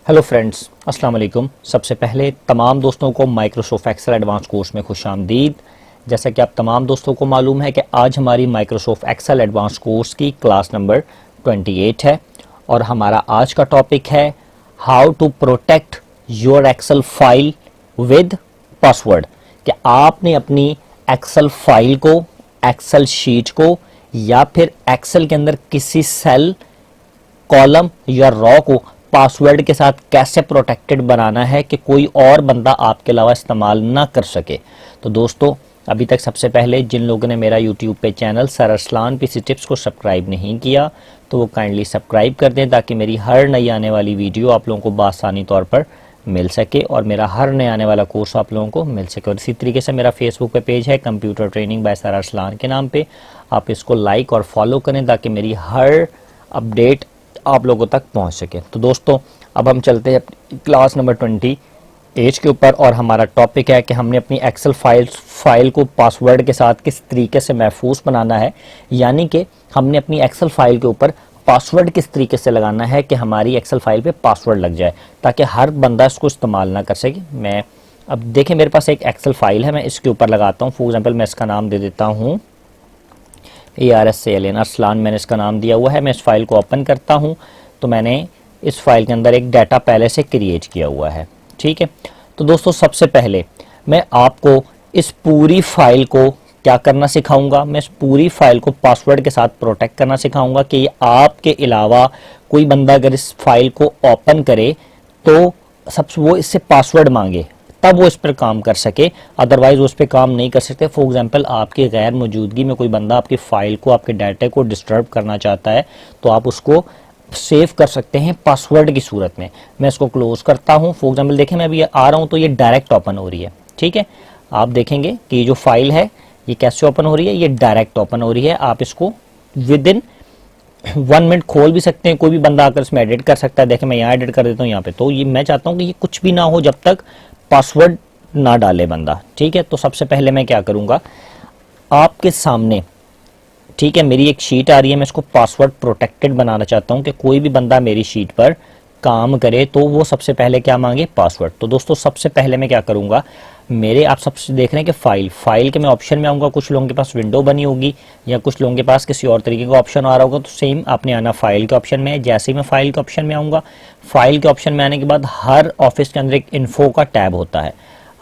Hello friends, अस्सलाम वालेकुम। सबसे पहले तमाम दोस्तों को माइक्रोसॉफ्ट एक्सेल एडवांस कोर्स में खुशामदीद। जैसा कि आप तमाम दोस्तों को मालूम है कि आज हमारी माइक्रोसॉफ्ट एक्सेल एडवांस कोर्स की क्लास नंबर 28 है और हमारा आज का टॉपिक है how to protect your Excel file with password. कि आपने अपनी एक्सेल फाइल को, एक्सेल शीट को या फिर एक्सेल के अंदर किसी सेल, कॉलम या रॉ को पासवर्ड के साथ कैसे प्रोटेक्टेड बनाना है कि कोई और बंदा आपके अलावा इस्तेमाल ना कर सके। तो दोस्तों, अभी तक सबसे पहले जिन लोगों ने मेरा यूट्यूब पे channel sir Arsalan PC tips को सब्सक्राइब नहीं किया तो वो काइंडली सब्सक्राइब कर दें ताकि मेरी हर नई आने वाली वीडियो आप लोगों को बआसानी तौर पर मिल सके और मेरा हर नया आने वाला कोर्स आप लोगों को मिल सके। और इसी तरीके से मेरा फेसबुक पे पेज है computer training bye sir Arsalan के नाम पे, आप इसको लाइक और फॉलो करें ताकि मेरी हर अपडेट आप लोगों तक पहुंच सके। तो दोस्तों, अब हम चलते हैं क्लास नंबर 28 के ऊपर और हमारा टॉपिक है कि हमने अपनी एक्सेल फाइल को पासवर्ड के साथ किस तरीके से महफूज बनाना है। यानी कि हमने अपनी एक्सेल फाइल के ऊपर पासवर्ड किस तरीके से लगाना है कि हमारी एक्सेल फाइल पे पासवर्ड लग जाए ताकि हर बंदा इसको इस्तेमाल ना कर सके। मैं अब देखें, मेरे पास एक एक्सेल फाइल है, मैं इसके ऊपर लगाता हूँ। फॉर एग्जाम्पल मैं इसका नाम दे देता हूँ ARSALN, अरसलान मैंने इसका नाम दिया हुआ है। मैं इस फाइल को ओपन करता हूं तो मैंने इस फाइल के अंदर एक डाटा पहले से क्रिएट किया हुआ है। ठीक है, तो दोस्तों सबसे पहले मैं आपको इस पूरी फाइल को क्या करना सिखाऊंगा। मैं इस पूरी फाइल को पासवर्ड के साथ प्रोटेक्ट करना सिखाऊंगा कि आपके अलावा कोई बंदा अगर इस फाइल को ओपन करे तो सबसे वो इससे पासवर्ड मांगे तब वो इस पर काम कर सके, अदरवाइज वो उस पर काम नहीं कर सकते। फॉर एग्जांपल आपकी गैर मौजूदगी में कोई बंदा आपकी फाइल को, आपके डाटा को डिस्टर्ब करना चाहता है तो आप उसको सेव कर सकते हैं पासवर्ड की सूरत में। मैं इसको क्लोज करता हूं। फॉर एग्जांपल देखें, मैं अभी आ रहा हूं तो ये डायरेक्ट ओपन हो रही है। ठीक है, आप देखेंगे कि ये जो फाइल है ये कैसे ओपन हो रही है, ये डायरेक्ट ओपन हो रही है। आप इसको विद इन 1 मिनट खोल भी सकते हैं, कोई भी बंदा आकर इसमें एडिट कर सकता है। देखें मैं यहाँ एडिट कर देता हूँ यहाँ पे। तो ये मैं चाहता हूँ कि ये कुछ भी ना हो जब तक पासवर्ड ना डाले बंदा। ठीक है, तो सबसे पहले मैं क्या करूंगा आपके सामने, ठीक है, मेरी एक शीट आ रही है, मैं इसको पासवर्ड प्रोटेक्टेड बनाना चाहता हूं कि कोई भी बंदा मेरी शीट पर काम करे तो वो सबसे पहले क्या मांगे, पासवर्ड। तो दोस्तों सबसे पहले मैं क्या करूंगा, मेरे आप सबसे देख रहे हैं कि फाइल के मैं ऑप्शन में आऊंगा। कुछ लोगों के पास विंडो बनी होगी या कुछ लोगों के पास किसी और तरीके का ऑप्शन आ रहा होगा, तो सेम आपने आना फाइल के ऑप्शन में। जैसे ही मैं फाइल के ऑप्शन में आऊंगा, फाइल के ऑप्शन में आने के बाद हर ऑफिस के अंदर एक इन्फो का टैब होता है।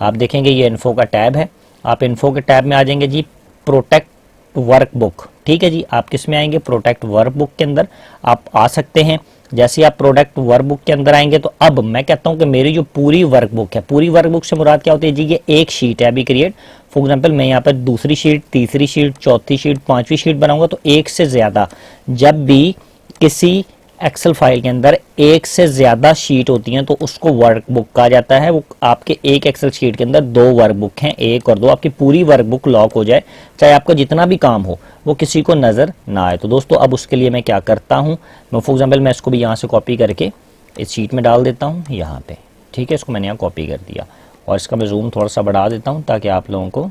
आप देखेंगे ये इन्फो का टैब है। आप इन्फो के टैब में आ जाएंगे जी, प्रोटेक्ट वर्कबुक। ठीक है जी, आप किस में आएंगे, प्रोटेक्ट वर्कबुक के अंदर आप आ सकते हैं। जैसे आप प्रोडक्ट वर्कबुक के अंदर आएंगे तो अब मैं कहता हूं कि मेरी जो पूरी वर्कबुक है, पूरी वर्कबुक से मुराद क्या होती है जी, ये एक शीट है अभी क्रिएट। फॉर एग्जांपल मैं यहाँ पर दूसरी शीट, तीसरी शीट, चौथी शीट, पांचवी शीट बनाऊंगा तो एक से ज्यादा, जब भी किसी एक्सेल फाइल के अंदर एक से ज्यादा शीट होती हैं तो उसको वर्कबुक कहा जाता है। वो आपके एक एक्सेल शीट के अंदर 2 वर्कबुक हैं, 1 और 2, आपकी पूरी वर्कबुक लॉक हो जाए, चाहे आपका जितना भी काम हो वो किसी को नजर ना आए। तो दोस्तों अब उसके लिए मैं क्या करता हूं, मैं फॉर एग्जाम्पल मैं इसको भी यहाँ से कॉपी करके इस शीट में डाल देता हूँ यहाँ पे। ठीक है, इसको मैंने यहाँ कॉपी कर दिया और इसका मैं जूम थोड़ा सा बढ़ा देता हूँ ताकि आप लोगों को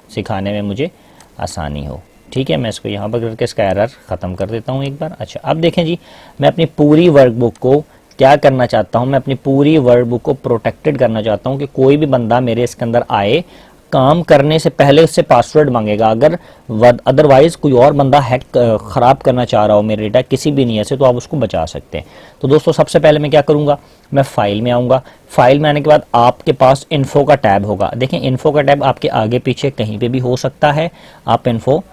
सिखाने में मुझे आसानी हो। ठीक है, मैं इसको यहाँ पर करके इसका एरर ख़त्म कर देता हूँ एक बार। अच्छा, अब देखें जी, मैं अपनी पूरी वर्कबुक को क्या करना चाहता हूँ, मैं अपनी पूरी वर्कबुक को प्रोटेक्टेड करना चाहता हूँ कि कोई भी बंदा मेरे इसके अंदर आए, काम करने से पहले उससे पासवर्ड मांगेगा। अगर अदरवाइज कोई और बंदा हैक ख़राब करना चाह रहा हो मेरे डेटा किसी भी नीयत से, तो आप उसको बचा सकते हैं। तो दोस्तों सबसे पहले मैं क्या करूँगा, मैं फाइल में आऊँगा। फाइल में आने के बाद आपके पास इन्फो का टैब होगा। देखें इन्फो का टैब आपके आगे पीछे कहीं पर भी हो सकता है, आप इन्फो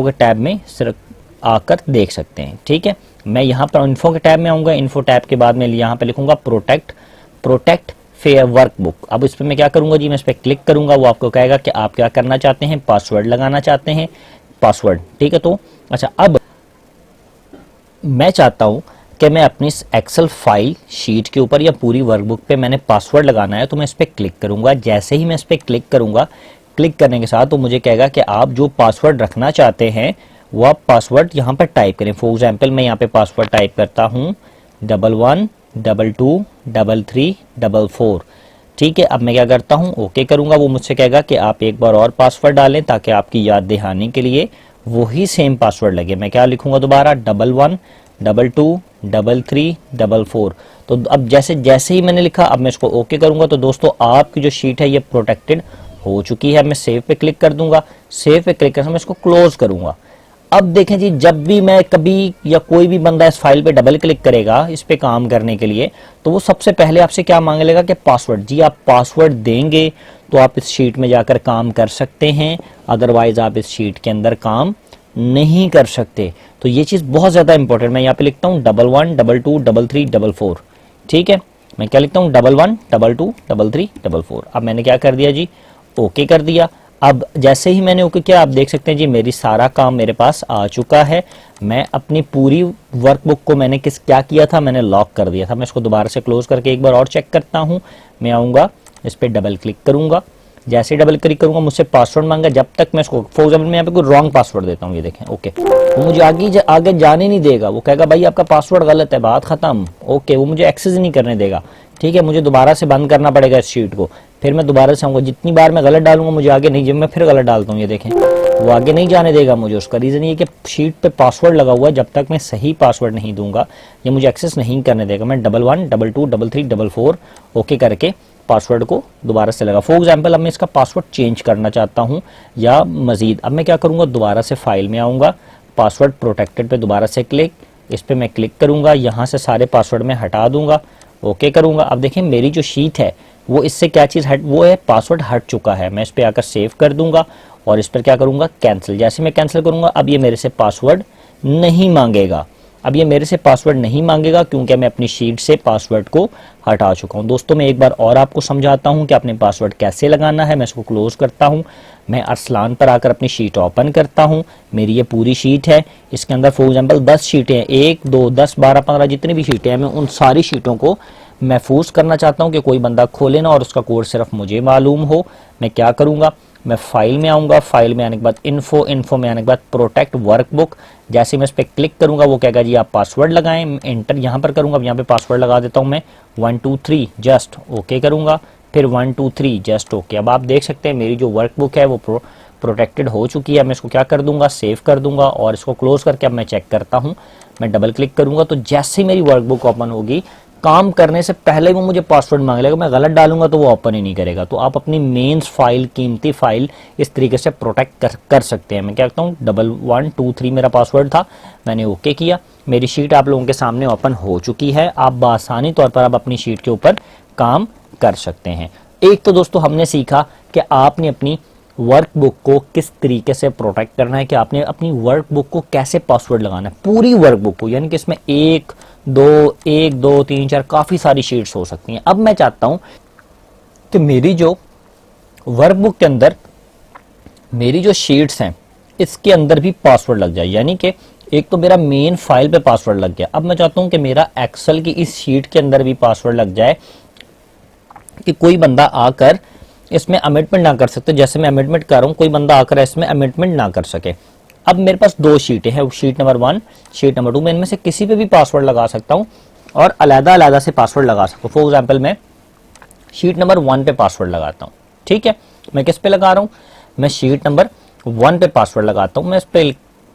के टैब में सिर्फ आकर देख सकते हैं। ठीक है, मैं यहाँ पर इन्फो के टैब में आऊँगा। इन्फो टैब के बाद मैं यहाँ पे लिखूंगा प्रोटेक्ट फेयर वर्कबुक। अब इस पर मैं क्या करूंगा जी, मैं इस पर क्लिक करूंगा। वो आपको कहेगा कि आप क्या करना चाहते हैं, पासवर्ड लगाना चाहते हैं, पासवर्ड। ठीक है, तो अच्छा, अब मैं चाहता हूं कि मैं अपनी एक्सेल फाइल शीट के ऊपर या पूरी वर्कबुक पे मैंने पासवर्ड लगाना है, तो मैं इस पर क्लिक करूंगा। जैसे ही मैं इस पर क्लिक करूंगा, क्लिक करने के साथ तो मुझे कहेगा कि आप जो पासवर्ड रखना चाहते हैं वो आप पासवर्ड यहाँ पर टाइप करें। फॉर एग्जाम्पल मैं यहाँ पे पासवर्ड टाइप करता हूँ 11223344। ठीक है, अब मैं क्या करता हूँ, ओके करूंगा। वो मुझसे कहेगा कि आप एक बार और पासवर्ड डालें ताकि आपकी याद दहानी के लिए वही सेम पासवर्ड लगे। मैं क्या लिखूंगा दोबारा, 22 33 44। तो अब जैसे जैसे ही मैंने लिखा, अब मैं इसको ओके करूंगा तो दोस्तों आपकी जो शीट है ये प्रोटेक्टेड हो चुकी है। मैं सेव पे क्लिक कर दूंगा, सेव पे क्लिक करके मैं इसको क्लोज करूंगा। अब देखें जी, जब भी मैं कभी या कोई भी बंदा इस फाइल पे डबल क्लिक करेगा इस पे काम करने के लिए, तो वो सबसे पहले आपसे क्या मांग लेगा कि पासवर्ड। जी आप पासवर्ड देंगे तो आप इस शीट में जाकर काम कर सकते हैं, अदरवाइज आप इस शीट के अंदर काम नहीं कर सकते। तो ये चीज़ बहुत ज़्यादा इंपॉर्टेंट। मैं यहाँ पे लिखता हूँ 11 22 33 44। ठीक है, मैं क्या लिखता हूँ 11 22 33 44। अब मैंने क्या कर दिया जी, ओके कर दिया। अब जैसे ही मैंने ओके किया, आप देख सकते हैं जी मेरी सारा काम मेरे पास आ चुका है। मैं अपनी पूरी वर्कबुक को मैंने क्या किया था, मैंने लॉक कर दिया था। मैं इसको दोबारा से क्लोज करके एक बार और चेक करता हूँ। मैं आऊँगा, इस पर डबल क्लिक करूँगा। जैसे डबल क्लिक करूँगा मुझसे पासवर्ड मांगा। जब तक मैं इसको फॉर एग्जाम्पल मैं यहाँ पे कोई रॉन्ग पासवर्ड देता हूँ, ये देखें ओके, वो मुझे आगे जाने नहीं देगा। वो कहेगा भाई आपका पासवर्ड गलत है, बात खत्म। ओके, वो मुझे एक्सेस नहीं करने देगा। ठीक है, मुझे दोबारा से बंद करना पड़ेगा इस शीट को। फिर मैं दोबारा से आऊँगा, जितनी बार मैं गलत डालूंगा मुझे आगे नहीं, जब मैं फिर गलत डालता हूँ ये देखें वो आगे नहीं जाने देगा मुझे। उसका रीज़न ये कि शीट पे पासवर्ड लगा हुआ है, जब तक मैं सही पासवर्ड नहीं दूंगा ये मुझे एक्सेस नहीं करने देगा। मैं 11 22 33 44 ओके करके पासवर्ड को दोबारा से लगा। फॉर एग्जाम्पल अब मैं इसका पासवर्ड चेंज करना चाहता हूँ या मजीद, अब मैं क्या करूँगा, दोबारा से फाइल में आऊँगा, पासवर्ड प्रोटेक्टेड पे दोबारा से क्लिक, इस पर मैं क्लिक करूँगा, यहाँ से सारे पासवर्ड में हटा दूंगा, ओके करूँगा। अब देखें मेरी जो शीट है वो इससे क्या चीज़ हट, वो है पासवर्ड हट चुका है। मैं इस पर आकर सेव कर दूंगा और इस पर क्या करूँगा, कैंसिल। जैसे मैं कैंसिल करूँगा अब ये मेरे से पासवर्ड नहीं मांगेगा। अब ये मेरे से पासवर्ड नहीं मांगेगा क्योंकि मैं अपनी शीट से पासवर्ड को हटा चुका हूँ। दोस्तों मैं एक बार और आपको समझाता हूँ कि आपने पासवर्ड कैसे लगाना है। मैं इसको क्लोज करता हूँ, मैं अरसलान पर आकर अपनी शीट ओपन करता हूँ। मेरी ये पूरी शीट है, इसके अंदर फॉर एग्जाम्पल 10 शीटें हैं, 1 2 10 12 15 जितनी भी शीटें हैं, मैं उन सारी शीटों को महफूज करना चाहता हूँ कि कोई बंदा खोले ना और उसका कोड सिर्फ मुझे मालूम हो। मैं क्या करूँगा, मैं फाइल में आऊँगा, फाइल में आने के बाद इन्फो में आने के बाद प्रोटेक्ट वर्कबुक। जैसे मैं इस पर क्लिक करूँगा वो कहेगा जी आप पासवर्ड लगाएं, एंटर यहाँ पर करूँगा। अब यहाँ पे पासवर्ड लगा देता हूँ मैं 1 2 3 जस्ट ओके करूँगा, फिर 1 2 3 जस्ट ओके। अब आप देख सकते हैं मेरी जो वर्कबुक है वो प्रोटेक्टेड हो चुकी है। मैं इसको क्या कर दूंगा, सेव कर दूंगा और इसको क्लोज करके अब मैं चेक करता हूँ। मैं डबल क्लिक करूँगा तो जैसे ही मेरी वर्कबुक ओपन होगी, काम करने से पहले वो मुझे पासवर्ड मांग लेगा। मैं गलत डालूंगा तो वो ओपन ही नहीं करेगा। तो आप अपनी मेंस फाइल, कीमती फाइल इस तरीके से प्रोटेक्ट कर सकते हैं। मैं क्या कहता हूँ 11 2 3 मेरा पासवर्ड था, मैंने ओके किया, मेरी शीट आप लोगों के सामने ओपन हो चुकी है। आप बआसानी तौर पर आप अपनी शीट के ऊपर काम कर सकते हैं। एक तो दोस्तों हमने सीखा कि आपने अपनी वर्कबुक को किस तरीके से प्रोटेक्ट करना है, कि आपने अपनी वर्कबुक को कैसे पासवर्ड लगाना है, पूरी वर्कबुक को, यानी कि इसमें 1 2 3 4 काफ़ी सारी शीट्स हो सकती हैं। अब मैं चाहता हूं कि मेरी जो वर्कबुक के अंदर मेरी जो शीट्स हैं इसके अंदर भी पासवर्ड लग जाए, यानी कि एक तो मेरा मेन फाइल पे पासवर्ड लग गया। अब मैं चाहता हूं कि मेरा एक्सेल की इस शीट के अंदर भी पासवर्ड लग जाए कि कोई बंदा आकर इसमें अमेंडमेंट ना कर सकते। जैसे मैं अमेंडमेंट कर रहा हूँ, कोई बंदा आकर इसमें अमेंडमेंट ना कर सके। अब मेरे पास 2 शीटें हैं, शीट नंबर 1 शीट नंबर 2, मैं इनमें से किसी पे भी पासवर्ड लगा सकता हूँ और अलग-अलग से पासवर्ड लगा सकता हूँ। फॉर एग्जांपल मैं शीट नंबर 1 पे पासवर्ड लगाता हूँ। ठीक है, मैं किस पे लगा रहा हूँ, मैं शीट नंबर 1 पे पासवर्ड लगाता हूँ। मैं इस पर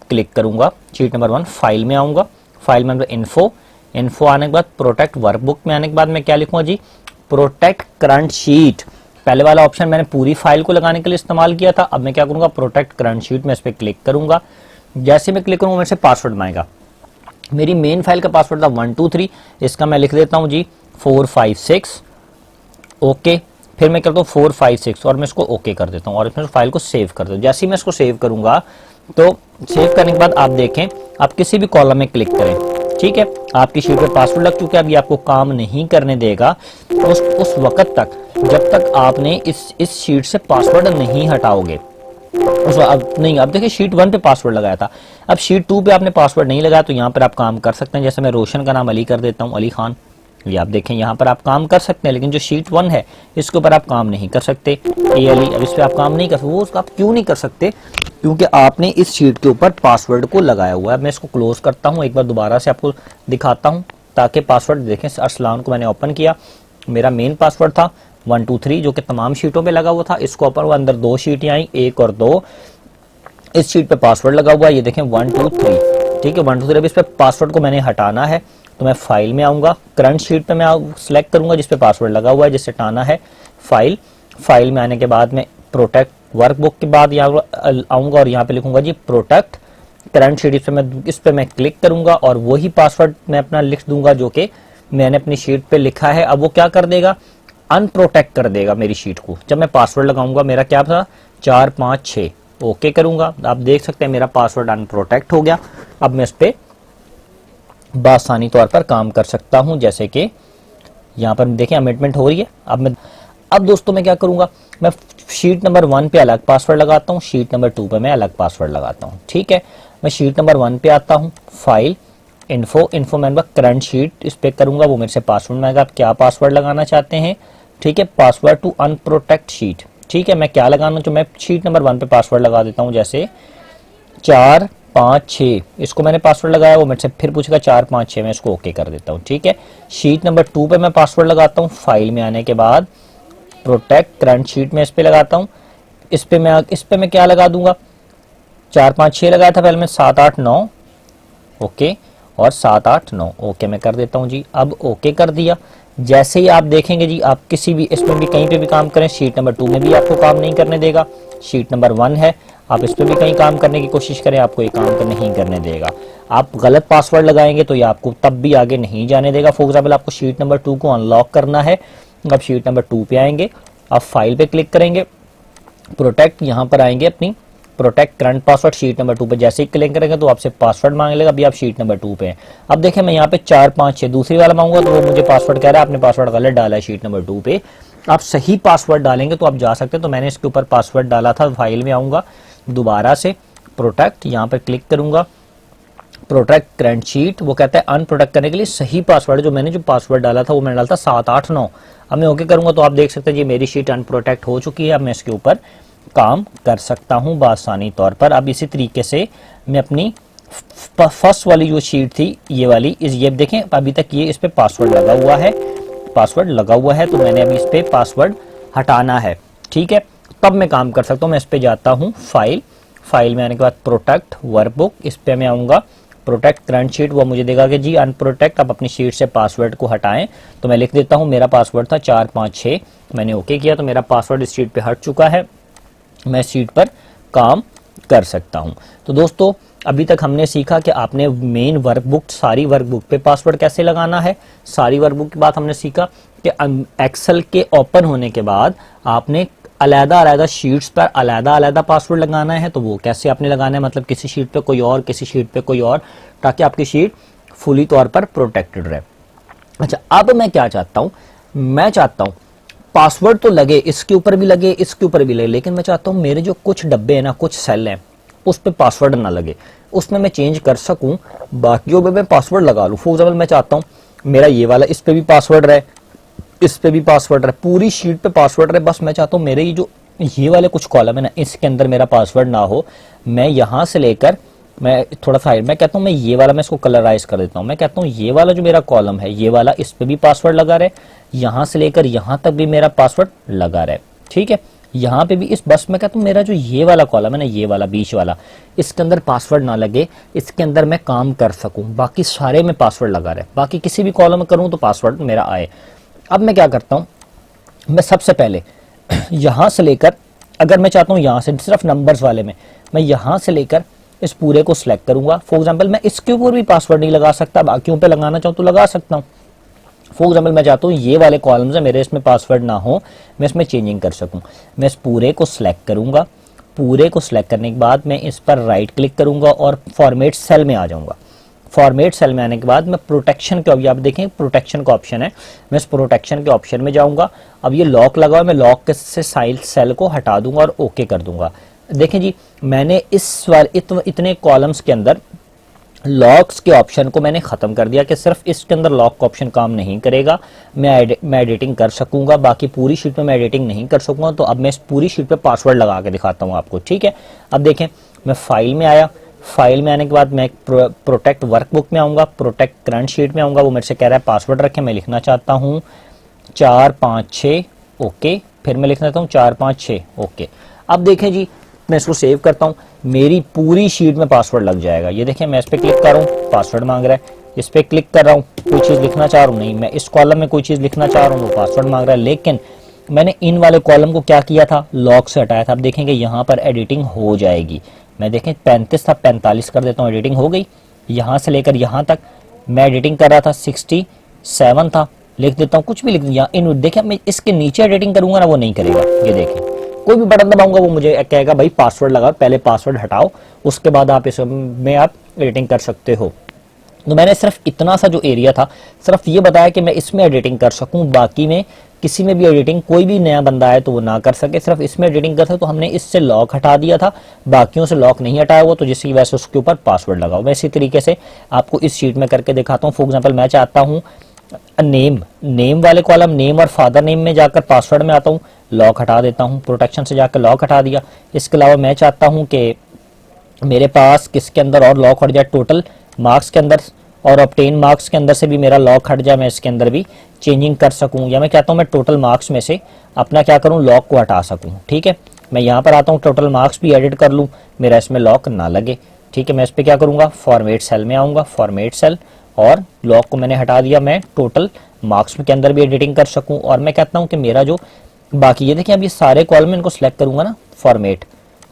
क्लिक करूंगा, शीट नंबर 1, फाइल में आऊँगा, फाइल में इन्फो आने के बाद प्रोटेक्ट वर्कबुक में आने के बाद मैं क्या लिखूंगा जी, प्रोटेक्ट करंट शीट। पहले वाला ऑप्शन मैंने पूरी फाइल को लगाने के लिए इस्तेमाल किया था। अब मैं क्या करूंगा, प्रोटेक्ट करंट शीट में इस पर क्लिक करूंगा। जैसे मैं क्लिक करूंगा मेरे से पासवर्ड मांगेगा। मेरी मेन फाइल का पासवर्ड था 1 2 3, इसका मैं लिख देता हूं जी 4 5 6 ओके। फिर मैं करता हूँ 4 5 6 और मैं इसको ओके कर देता हूँ और इसमें फाइल को सेव कर देता हूँ। जैसे ही मैं इसको सेव करूंगा तो सेव करने के बाद आप देखें, आप किसी भी कॉलम में क्लिक करें, ठीक है, आपकी शीट पे पासवर्ड लग चुका है। अब ये आपको काम नहीं करने देगा उस वक्त तक जब तक आपने इस शीट से पासवर्ड नहीं हटाओगे। अब देखिए शीट 1 पे पासवर्ड लगाया था, अब शीट 2 पे आपने पासवर्ड नहीं लगाया तो यहाँ पर आप काम कर सकते हैं। जैसे मैं रोशन का नाम अली कर देता हूँ, अली खान, ये आप देखें यहाँ पर आप काम कर सकते हैं। लेकिन जो शीट 1 है इसके ऊपर आप काम नहीं कर सकते। ए अली, अब इस पर आप काम नहीं कर सकते। वो आप क्यों नहीं कर सकते, क्योंकि आपने इस शीट के ऊपर पासवर्ड को लगाया हुआ है। मैं इसको क्लोज करता हूँ, एक बार दोबारा से आपको दिखाता हूँ ताकि पासवर्ड देखें। अरसलान को मैंने ओपन किया, मेरा मेन पासवर्ड था 1 2 3 जो कि तमाम शीटों पे लगा हुआ था। इसको ओपन हुआ, अंदर 2 शीटें आई, 1 और 2, इस शीट पे पासवर्ड लगा हुआ है, ये देखें 1 2 3। ठीक है 1 2 3। अब इस पे पासवर्ड को मैंने हटाना है, तो मैं फाइल में आऊँगा, करंट शीट पे मैं सिलेक्ट करूँगा जिस पे पासवर्ड लगा हुआ है, जिससे हटाना है फाइल। फाइल में आने के बाद मैं प्रोटेक्ट वर्कबुक के बाद यहाँ आऊँगा और यहाँ पे लिखूंगा जी प्रोटेक्ट करंट शीट। इस पे मैं क्लिक करूँगा और वही पासवर्ड मैं अपना लिख दूंगा जो कि मैंने अपनी शीट पे लिखा है। अब वो क्या कर देगा, अनप्रोटेक्ट कर देगा मेरी शीट को। जब मैं पासवर्ड लगाऊंगा, मेरा क्या था 4 5 6, ओके करूंगा, आप देख सकते हैं मेरा पासवर्ड अनप्रोटेक्ट हो गया। अब मैं इस पे बासानी तौर पर काम कर सकता हूं, जैसे कि यहाँ पर देखें अमेंडमेंट हो रही है। अब दोस्तों मैं क्या करूंगा, मैं शीट नंबर 1 पे अलग पासवर्ड लगाता हूँ, शीट नंबर 2 पे मैं अलग पासवर्ड लगाता हूँ। ठीक है, मैं शीट नंबर 1 पे आता हूँ, फाइल इन्फो मैंने करंट शीट इस पे करूंगा, वो मेरे से पासवर्ड मांगेगा, आप क्या पासवर्ड लगाना चाहते हैं। ठीक है, पासवर्ड टू अनप्रोटेक्ट शीट। ठीक है, मैं क्या लगाना, जो मैं शीट नंबर 1 पे पासवर्ड लगा देता हूँ, जैसे 4 5 6, इसको मैंने पासवर्ड लगाया, वो मेरे से फिर पूछेगा 4 5 6, मैं इसको ओके कर देता हूँ। ठीक है, शीट नंबर 2 पे मैं पासवर्ड लगाता हूँ, फाइल में आने के बाद प्रोटेक्ट करंट शीट में इस पे लगाता हूँ। इस पे मैं क्या लगा दूंगा, 4 5 6 लगाया था पहले मैं, 7 8 9 ओके, और 7 8 9 ओके मैं कर देता हूँ जी। अब ओके कर दिया। जैसे ही आप देखेंगे जी, आप किसी भी इसमें भी कहीं पे भी काम करें, शीट नंबर 2 में भी आपको काम नहीं करने देगा। शीट नंबर 1 है, आप इस पे भी कहीं काम करने की कोशिश करें, आपको ये काम नहीं करने देगा। आप गलत पासवर्ड लगाएंगे तो ये आपको तब भी आगे नहीं जाने देगा। फॉर एग्जाम्पल आपको शीट नंबर 2 को अनलॉक करना है, अब शीट नंबर 2 पे आएंगे, आप फाइल पे क्लिक करेंगे, प्रोटेक्ट यहाँ पर आएंगे, अपनी protect current password sheet number 2 पे जैसे ही क्लिक करेंगे तो आपसे पासवर्ड मांग लेगा। अभी आप शीट नंबर 2 पे हैं। अब देखें मैं यहाँ पे 4 5 6 दूसरी वाला मांगूंगा तो वो मुझे पासवर्ड कह रहा है आपने पासवर्ड गलत डाला है शीट नंबर 2 पे। आप सही पासवर्ड डालेंगे तो आप जा सकते हैं। तो मैंने इसके ऊपर पासवर्ड डाला था, फाइल में आऊंगा, दोबारा से प्रोटेक्ट यहाँ पे क्लिक करूंगा, प्रोटेक्ट करंट शीट, वो कहता है अनप्रोटेक्ट करने के लिए सही पासवर्ड, जो पासवर्ड डाला था वो मैंने डाला था 7 8 9। अब मैं ओके करूंगा तो आप देख सकते हैं जी मेरी शीट अनप्रोटेक्ट हो चुकी है। अब मैं इसके ऊपर काम कर सकता हूं बासानी तौर पर। अब इसी तरीके से मैं अपनी फर्स्ट वाली जो शीट थी ये वाली, ये देखें अभी तक ये इस पे पासवर्ड लगा हुआ है, पासवर्ड लगा हुआ है, तो मैंने अभी इस पे पासवर्ड हटाना है। ठीक है, तब मैं काम कर सकता हूं। मैं इस पे जाता हूं, फाइल में आने के बाद प्रोटेक्ट वर्कबुक, इस पे मैं आऊंगा, प्रोटेक्ट करंट शीट, वो मुझे देगा कि जी अनप्रोटेक्ट, आप अपनी शीट से पासवर्ड को हटाएं। तो मैं लिख देता हूं मेरा पासवर्ड था 4 5 6, मैंने ओके किया तो मेरा पासवर्ड इस शीट पे हट चुका है, मैं शीट पर काम कर सकता हूं। तो दोस्तों अभी तक हमने सीखा कि आपने मेन वर्कबुक, सारी वर्कबुक पे पासवर्ड कैसे लगाना है। सारी वर्कबुक के बाद हमने सीखा कि एक्सेल के ओपन होने के बाद आपने अलग-अलग शीट्स पर अलग-अलग पासवर्ड लगाना है। तो वो कैसे आपने लगाना है, मतलब किसी शीट पे कोई और, किसी शीट पे कोई और, ताकि आपकी शीट फुली तौर पर प्रोटेक्टेड रहे। अच्छा, अब मैं क्या चाहता हूं, मैं चाहता हूं पासवर्ड तो लगे, इसके ऊपर भी लगे, इसके ऊपर भी लगे, लेकिन मैं चाहता हूं मेरे जो कुछ डब्बे हैं ना, कुछ सेल हैं, उस पे पासवर्ड ना लगे, उसमें मैं चेंज कर सकूं, बाकियों पे मैं पासवर्ड लगा लूं। फॉर एग्जाम्पल मैं चाहता हूं मेरा ये वाला इस पे भी पासवर्ड रहे, इस पे भी पासवर्ड रहे, पूरी शीट पे पासवर्ड रहे, बस मैं चाहता हूं मेरे ये जो ये वाले कुछ कॉलम है ना, इसके अंदर मेरा पासवर्ड ना हो। मैं यहां से लेकर मैं थोड़ा सा मैं कहता हूं मैं ये वाला मैं इसको कलराइज कर देता हूं। मैं कहता हूं ये वाला जो मेरा कॉलम है, ये वाला, इस पे भी पासवर्ड लगा रहे, यहां से लेकर यहां तक भी मेरा पासवर्ड लगा रहे। ठीक है, यहाँ पे भी इस बस में कहता हूँ मेरा जो ये वाला कॉलम है ना, ये वाला बीच वाला, इसके अंदर पासवर्ड ना लगे, इसके अंदर मैं काम कर सकूं, बाकी सारे में पासवर्ड लगा रहे, बाकी किसी भी कॉलम में करूं तो पासवर्ड मेरा आए। अब मैं क्या करता हूं, मैं सबसे पहले यहां से लेकर, अगर मैं चाहता हूं यहां से सिर्फ नंबर्स वाले में, मैं यहां से लेकर इस पूरे को सिलेक्ट करूंगा। फॉर एग्जाम्पल मैं इसके ऊपर भी पासवर्ड नहीं लगा सकता, बाकियों पे लगाना चाहूँ तो लगा सकता हूँ। फॉर एग्जाम्पल मैं चाहता हूँ ये वाले कॉलम्स है मेरे, इसमें पासवर्ड ना हो, मैं इसमें चेंजिंग कर सकूं। मैं इस पूरे को सिलेक्ट करूंगा, पूरे को सिलेक्ट करने के बाद मैं इस पर राइट क्लिक करूंगा और फॉर्मेट सेल में आ जाऊंगा। फॉर्मेट सेल में आने के बाद मैं प्रोटेक्शन के, अभी आप देखें प्रोटेक्शन का ऑप्शन है, मैं इस प्रोटेक्शन के ऑप्शन में जाऊंगा। अब ये लॉक लगा हुआ, मैं लॉक से साइड सेल को हटा दूंगा और ओके कर दूंगा। देखें जी, मैंने इस बार इतने कॉलम्स के अंदर लॉक्स के ऑप्शन को मैंने खत्म कर दिया कि सिर्फ इसके अंदर लॉक का ऑप्शन काम नहीं करेगा। मैं एडिटिंग कर सकूंगा, बाकी पूरी शीट में मैं एडिटिंग नहीं कर सकूंगा। तो अब मैं इस पूरी शीट पे पासवर्ड लगा के दिखाता हूं आपको। ठीक है, अब देखें मैं फाइल में आया, फाइल में आने के बाद मैं प्रोटेक्ट वर्कबुक में आऊंगा, प्रोटेक्ट करंट शीट में आऊंगा, वो मेरे से कह रहा है पासवर्ड रखें, मैं लिखना चाहता हूँ 4 5 6 ओके, फिर मैं लिख देता हूँ 4 5 6 ओके। अब देखें जी, मैं इसको सेव करता हूँ, मेरी पूरी शीट में पासवर्ड लग जाएगा। ये देखिए मैं इस पर क्लिक कर रहा हूँ, पासवर्ड मांग रहा है, इस पर क्लिक कर रहा हूँ, कोई चीज़ लिखना चाह रहा हूँ, नहीं, मैं इस कॉलम में कोई चीज़ लिखना चाह रहा हूँ, वो पासवर्ड मांग रहा है। लेकिन मैंने इन वाले कॉलम को क्या किया था, लॉक से हटाया था। अब देखेंगे यहाँ पर एडिटिंग हो जाएगी। मैं देखें 35 था, 45 कर देता हूँ, एडिटिंग हो गई। यहाँ से लेकर यहाँ तक मैं एडिटिंग कर रहा था, 67 था, लिख देता हूँ, कुछ भी लिख दिया। इन देखिए मैं इसके नीचे एडिटिंग करूंगा ना, वो नहीं करेगा। ये देखिए कोई भी बटन दबाऊंगा वो मुझे कहेगा भाई पासवर्ड लगाओ, पहले पासवर्ड हटाओ, उसके बाद आप इसमें आप एडिटिंग कर सकते हो। तो मैंने सिर्फ इतना सा जो एरिया था सिर्फ ये बताया कि मैं इसमें एडिटिंग कर सकूं, बाकी में किसी में भी एडिटिंग कोई भी नया बंदा आए तो वो ना कर सके, सिर्फ इसमें एडिटिंग कर सके। तो हमने इससे लॉक हटा दिया था, बाकियों से लॉक नहीं हटाया हुआ, तो जिसकी वजह से उसके ऊपर पासवर्ड लगाओ। मैं इसी तरीके से आपको इस शीट में करके दिखाता हूँ। फॉर एग्जाम्पल मैं चाहता हूँ नेम वाले कॉलम, नेम और फादर नेम में जाकर पासवर्ड में आता हूँ, लॉक हटा देता हूँ, प्रोटेक्शन से जाकर लॉक हटा दिया। इसके अलावा मैं चाहता हूँ कि मेरे पास किसके अंदर और लॉक हट जाए, टोटल मार्क्स के अंदर और ऑब्टेन मार्क्स के अंदर से भी मेरा लॉक हट जाए, मैं इसके अंदर भी चेंजिंग कर सकूं। या मैं कहता हूं मैं टोटल मार्क्स में से अपना क्या करूं, लॉक को हटा सकूं। ठीक है, मैं यहाँ पर आता हूं, टोटल मार्क्स भी एडिट कर लूं, मेरा इसमें लॉक ना लगे। ठीक है, मैं इस पर क्या करूंगा, फॉर्मेट सेल में आऊंगा, फॉर्मेट सेल, और लॉक को मैंने हटा दिया। मैं टोटल मार्क्स के अंदर भी एडिटिंग कर सकूं। और मैं कहता हूं कि मेरा जो बाकी ये देखिए अब ये सारे कॉलम में इनको सिलेक्ट करूंगा ना फॉर्मेट,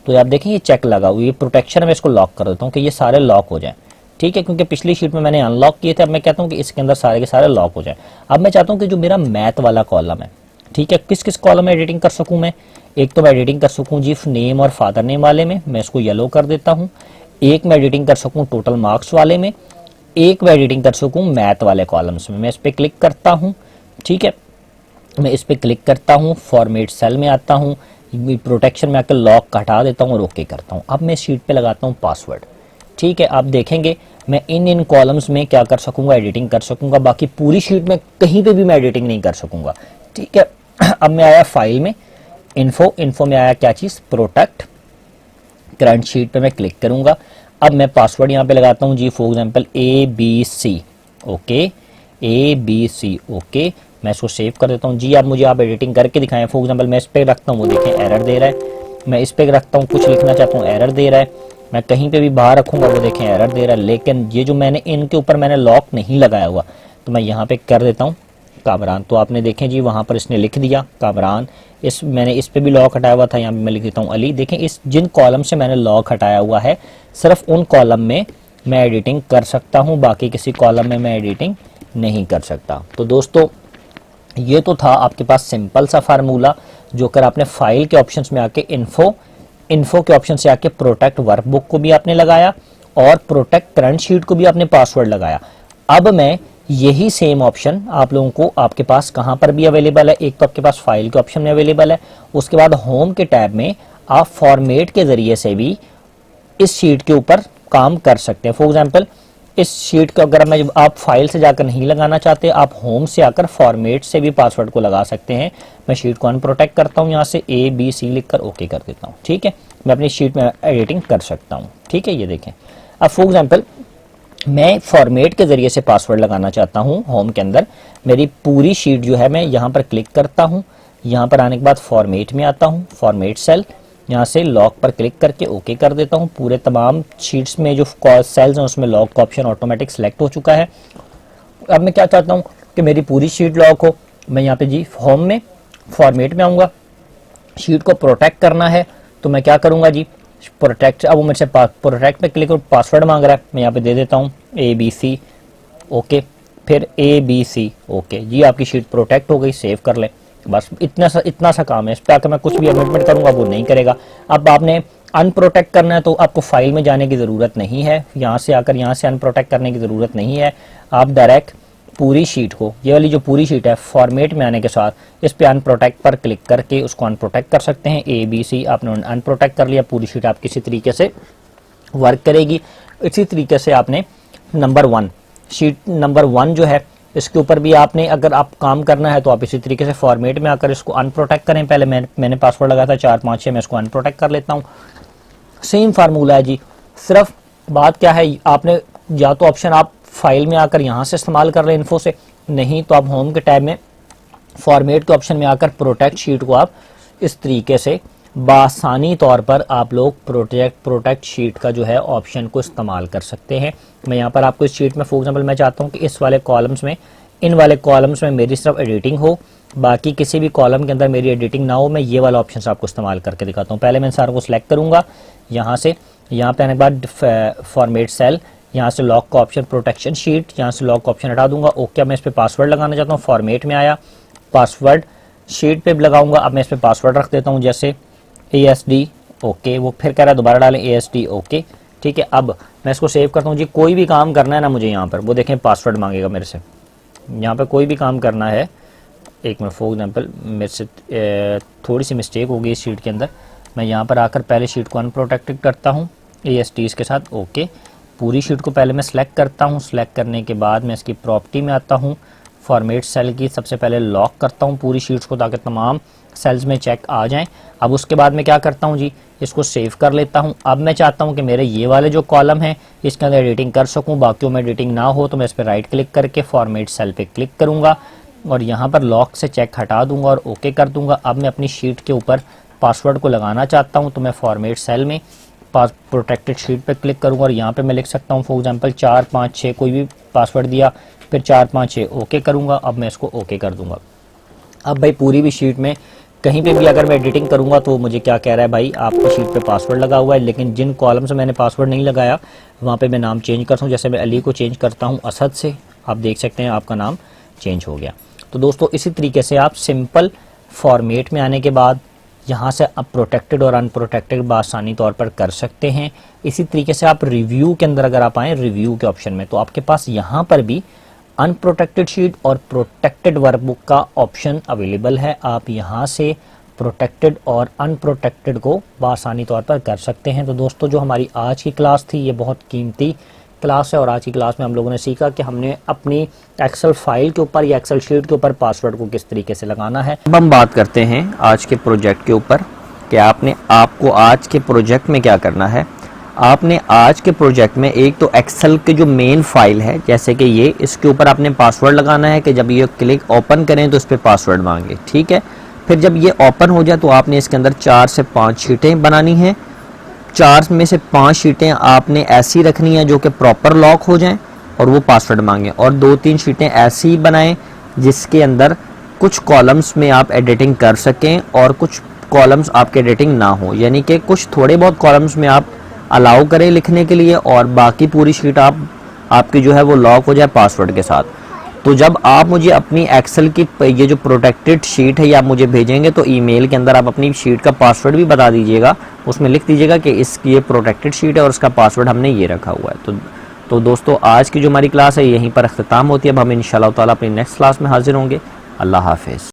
तो आप देखें ये चेक लगा हुआ, ये प्रोटेक्शन में इसको लॉक कर देता हूँ कि ये सारे लॉक हो जाए। ठीक है, क्योंकि पिछली शीट में मैंने अनलॉक किए थे, अब मैं कहता हूँ कि इसके अंदर सारे के सारे लॉक हो जाए। अब मैं चाहता हूँ कि जो मेरा मैथ वाला कॉलम है, ठीक है, किस किस कॉलम में एडिटिंग कर सकूँ मैं, एक तो मैं एडिटिंग कर सकूँ जी नेम और फादर नेम वाले में, मैं इसको येलो कर देता हूँ। एक मैं एडिटिंग कर सकूँ टोटल मार्क्स वाले में, एक मैं एडिटिंग कर सकूँ मैथ वाले कॉलम्स में। मैं इस पर क्लिक करता हूँ, ठीक है, मैं इस पर क्लिक करता हूँ, फॉर्मेट सेल में आता हूँ, प्रोटेक्शन में आकर लॉक हटा देता हूँ और ओके करता हूँ। अब मैं शीट पे लगाता हूँ पासवर्ड। ठीक है, आप देखेंगे मैं इन कॉलम्स में क्या कर सकूंगा, एडिटिंग कर सकूंगा, बाकी पूरी शीट में कहीं पे भी मैं एडिटिंग नहीं कर सकूंगा। ठीक है, अब मैं आया फाइल में, इन्फो में आया क्या चीज़, प्रोटेक्ट, करंट शीट पे मैं क्लिक करूंगा। अब मैं पासवर्ड यहाँ पे लगाता हूँ जी, for example ABC, okay, ABC, okay. मैं इसको सेव कर देता हूँ जी। अब मुझे आप एडिटिंग करके दिखाएं। फॉर एग्जाम्पल मैं इस पर रखता हूँ, वो देखें एरर दे रहा है। मैं इस पर रखता हूँ, कुछ लिखना चाहता हूँ, एरर दे रहा है। मैं कहीं पे भी बाहर रखूंगा, वो देखें एरर दे रहा है। लेकिन ये जो मैंने इनके ऊपर मैंने लॉक नहीं लगाया हुआ, तो मैं यहाँ पे कर देता हूँ कामरान। तो आपने देखें जी वहाँ पर इसने लिख दिया कामरान। मैंने इस पे भी लॉक हटाया हुआ था, यहाँ पे मैं लिख देता हूँ अली। देखें इस जिन कॉलम से मैंने लॉक हटाया हुआ है, सिर्फ उन कॉलम में मैं एडिटिंग कर सकता हूँ, बाकी किसी कॉलम में मैं एडिटिंग नहीं कर सकता। तो दोस्तों ये तो था आपके पास सिंपल सा फार्मूला, जो कर आपने फाइल के ऑप्शंस में आके इन्फो के ऑप्शन से आके प्रोटेक्ट वर्कबुक को भी आपने लगाया और प्रोटेक्ट करंट शीट को भी आपने पासवर्ड लगाया। अब मैं यही सेम ऑप्शन आप लोगों को आपके पास कहां पर भी अवेलेबल है, एक तो आपके पास फाइल के ऑप्शन में अवेलेबल है, उसके बाद होम के टैब में आप फॉर्मेट के जरिए से भी इस शीट के ऊपर काम कर सकते हैं। फॉर एग्जाम्पल इस शीट को अगर मैं आप फाइल से जाकर नहीं लगाना चाहते, आप होम से आकर फॉर्मेट से भी पासवर्ड को लगा सकते हैं। मैं शीट को अनप्रोटेक्ट करता हूं, यहाँ से ABC लिखकर ओके कर देता हूं। ठीक है, मैं अपनी शीट में एडिटिंग कर सकता हूं। ठीक है, ये देखें। अब फॉर एग्जाम्पल मैं फॉर्मेट के जरिए से पासवर्ड लगाना चाहता हूं होम के अंदर। मेरी पूरी शीट जो है, मैं यहाँ पर क्लिक करता हूँ, यहाँ पर आने के बाद फॉर्मेट में आता हूँ, फॉर्मेट सेल, यहाँ से लॉक पर क्लिक करके ओके कर देता हूँ। पूरे तमाम शीट्स में जो सेल्स हैं उसमें लॉक का ऑप्शन ऑटोमेटिक सेलेक्ट हो चुका है। अब मैं क्या चाहता हूँ कि मेरी पूरी शीट लॉक हो। मैं यहाँ पे जी होम में फॉर्मेट में आऊँगा, शीट को प्रोटेक्ट करना है तो मैं क्या करूँगा जी, प्रोटेक्ट। अब वो मेरे से प्रोटेक्ट पे क्लिक करो, पासवर्ड मांग रहा है, मैं यहाँ पे दे देता हूँ ABC, ओके, फिर ABC, ओके जी। आपकी शीट प्रोटेक्ट हो गई, सेव कर ले। बस इतना सा काम है। इस पर आकर मैं कुछ भी अमेंडमेंट करूंगा वो नहीं करेगा। अब आपने अनप्रोटेक्ट करना है तो आपको फाइल में जाने की ज़रूरत नहीं है, यहाँ से आकर यहाँ से अनप्रोटेक्ट करने की ज़रूरत नहीं है। आप डायरेक्ट पूरी शीट को, ये वाली जो पूरी शीट है, फॉर्मेट में आने के साथ इस पे अनप्रोटेक्ट पर क्लिक करके उसको अनप्रोटेक्ट कर सकते हैं। ABC आपने अनप्रोटेक्ट कर लिया, पूरी शीट आपकी इसी तरीके से वर्क करेगी। इसी तरीके से आपने शीट नंबर 1 जो है, इसके ऊपर भी आपने अगर आप काम करना है तो आप इसी तरीके से फॉर्मेट में आकर इसको अनप्रोटेक्ट करें। पहले मैंने पासवर्ड लगाया था 4 5 6, मैं इसको अनप्रोटेक्ट कर लेता हूँ। सेम फार्मूला है जी, सिर्फ बात क्या है, आपने या तो ऑप्शन आप फाइल में आकर यहाँ से इस्तेमाल कर रहे हैं इन्फो से, नहीं तो आप होम के टैब में फॉर्मेट के ऑप्शन में आकर प्रोटेक्ट शीट को आप इस तरीके से बासानी तौर पर आप लोग प्रोटेक्ट शीट का जो है ऑप्शन को इस्तेमाल कर सकते हैं। मैं यहाँ पर आपको इस शीट में फॉर एग्जांपल मैं चाहता हूँ कि इस वाले कॉलम्स में, इन वाले कॉलम्स में मेरी सिर्फ एडिटिंग हो, बाकी किसी भी कॉलम के अंदर मेरी एडिटिंग ना हो। मैं ये वाला ऑप्शन आपको इस्तेमाल करके दिखाता हूँ। पहले मैं सारों को सिलेक्ट करूँगा, यहाँ से यहाँ पे आने के बाद फॉर्मेट सेल, यहाँ से लॉक का ऑप्शन, प्रोटेक्शन शीट, यहाँ से लॉक का ऑप्शन हटा दूंगा। ओके, अब मैं इस पर पासवर्ड लगाना चाहता हूँ, फॉर्मेट में आया, पासवर्ड शीट पे लगाऊंगा। अब मैं इस पर पासवर्ड रख देता हूँ जैसे ASD, ओके। वो फिर कह रहा है दोबारा डालें ASD, ओके, ठीक है। अब मैं इसको सेव करता हूँ जी। कोई भी काम करना है ना मुझे यहाँ पर, वो देखें पासवर्ड मांगेगा मेरे से। यहाँ पर कोई भी काम करना है, एक मिनट, फॉर एग्जांपल मेरे से थोड़ी सी मिस्टेक हो गई इस शीट के अंदर। मैं यहाँ पर आकर पहले शीट को अनप्रोटेक्टेड करता हूँ ASDs के साथ, ओके। पूरी शीट को पहले मैं सिलेक्ट करता हूँ। सिलेक्ट करने के बाद मैं इसकी प्रॉपर्टी में आता हूँ, फॉर्मेट सेल की सबसे पहले लॉक करता हूँ पूरी शीट्स को ताकि तमाम सेल्स में चेक आ जाएं। अब उसके बाद मैं क्या करता हूँ जी, इसको सेव कर लेता हूँ। अब मैं चाहता हूँ कि मेरे ये वाले जो कॉलम है इसके अंदर एडिटिंग कर सकूँ, बाकियों में एडिटिंग ना हो, तो मैं इस पर राइट क्लिक करके फॉर्मेट सेल पे क्लिक करूँगा और यहाँ पर लॉक से चेक हटा दूंगा और ओके कर दूंगा। अब मैं अपनी शीट के ऊपर पासवर्ड को लगाना चाहता हूँ, तो मैं फॉर्मेट सेल में प्रोटेक्टेड शीट पे क्लिक करूँगा और यहाँ पे मैं लिख सकता हूँ फॉर एग्जांपल 456, कोई भी पासवर्ड दिया, फिर 456 ओके करूँगा। अब मैं इसको ओके कर दूंगा। अब भाई पूरी भी शीट में कहीं पे भी अगर मैं एडिटिंग करूँगा तो मुझे क्या कह रहा है, भाई आपकी शीट पे पासवर्ड लगा हुआ है, लेकिन जिन कॉलम से मैंने पासवर्ड नहीं लगाया वहाँ पे मैं नाम चेंज करता हूँ। जैसे मैं अली को चेंज करता हूँ असद से, आप देख सकते हैं आपका नाम चेंज हो गया। तो दोस्तों इसी तरीके से आप सिंपल फॉर्मेट में आने के बाद यहाँ से आप प्रोटेक्टेड और अनप्रोटेक्टेड बासानी तौर पर कर सकते हैं। इसी तरीके से आप रिव्यू के अंदर अगर आप आएँ रिव्यू के ऑप्शन में, तो आपके पास यहाँ पर भी अनप्रोटेक्टेड शीट और प्रोटेक्टेड वर्कबुक का ऑप्शन अवेलेबल है। आप यहाँ से प्रोटेक्टेड और अनप्रोटेक्टेड को बासानी तौर पर कर सकते हैं। तो दोस्तों जो हमारी आज की क्लास थी ये बहुत कीमती क्लास है और आज की क्लास में हम लोगों ने सीखा कि हमने अपनी एक्सेल फाइल के ऊपर या एक्सेल शीट के ऊपर पासवर्ड को किस तरीके से लगाना है। अब हम बात करते हैं आज के प्रोजेक्ट के ऊपर कि आपको आज के प्रोजेक्ट में क्या करना है। आपने आज के प्रोजेक्ट में एक तो एक्सेल के जो मेन फाइल है जैसे कि ये, इसके ऊपर आपने पासवर्ड लगाना है कि जब ये क्लिक ओपन करें तो इस पर पासवर्ड मांगे, ठीक है। फिर जब ये ओपन हो जाए तो आपने इसके अंदर 4 से 5 शीटें बनानी हैं। 4 में से 5 शीटें आपने ऐसी रखनी है जो कि प्रॉपर लॉक हो जाएं और वो पासवर्ड मांगे, और 2-3 शीटें ऐसी बनाएं जिसके अंदर कुछ कॉलम्स में आप एडिटिंग कर सकें और कुछ कॉलम्स आपके एडिटिंग ना हो, यानी कि कुछ थोड़े बहुत कॉलम्स में आप अलाउ करें लिखने के लिए और बाकी पूरी शीट आपकी जो है वो लॉक हो जाए पासवर्ड के साथ। तो जब आप मुझे अपनी एक्सेल की ये जो प्रोटेक्टेड शीट है ये आप मुझे भेजेंगे तो ईमेल के अंदर आप अपनी शीट का पासवर्ड भी बता दीजिएगा, उसमें लिख दीजिएगा कि इसकी ये प्रोटेक्टेड शीट है और उसका पासवर्ड हमने ये रखा हुआ है। तो दोस्तों आज की जो हमारी क्लास है यहीं पर अख्ताम होती है। अब हम इंशाल्लाह ताला अपनी नेक्स्ट क्लास में हाजिर होंगे। अल्लाह हाफिज़।